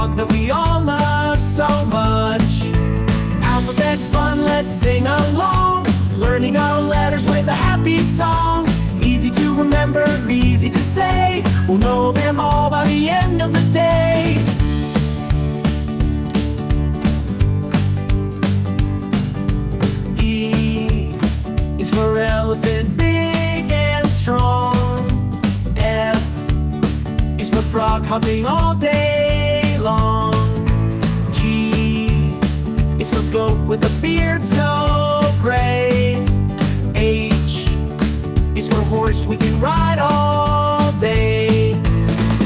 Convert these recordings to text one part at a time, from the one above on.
frog that we all love so much. Alphabet fun, let's sing along, learning our letters with a happy song. Easy to remember, easy to say, we'll know them all by the end of the day. E is for elephant, big and strong. F is for frog, hopping all day long. G is for goat with a beard so gray. H is for horse, we can ride all day.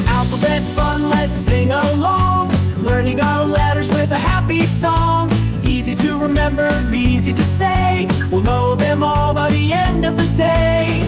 Alphabet fun, let's sing along, learning our letters with a happy song. Easy to remember, easy to say, we'll know them all by the end of the day.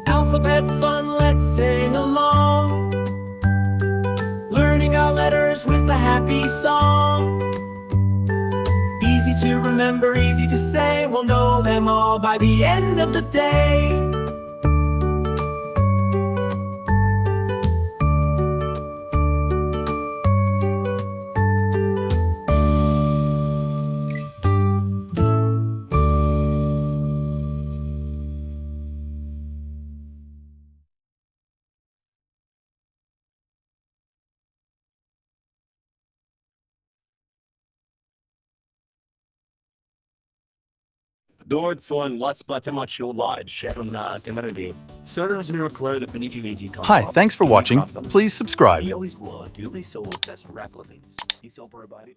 Alphabet fun, let's sing along, learning our letters with a happy song. Easy to remember, easy to say, we'll know them all by the end of the day. Dort von What's Mathematical Lodge from Temerity. Servers will record the Benefit. Hi, thanks for watching. Please subscribe. He always will do so. That's rapidly. He's over about it.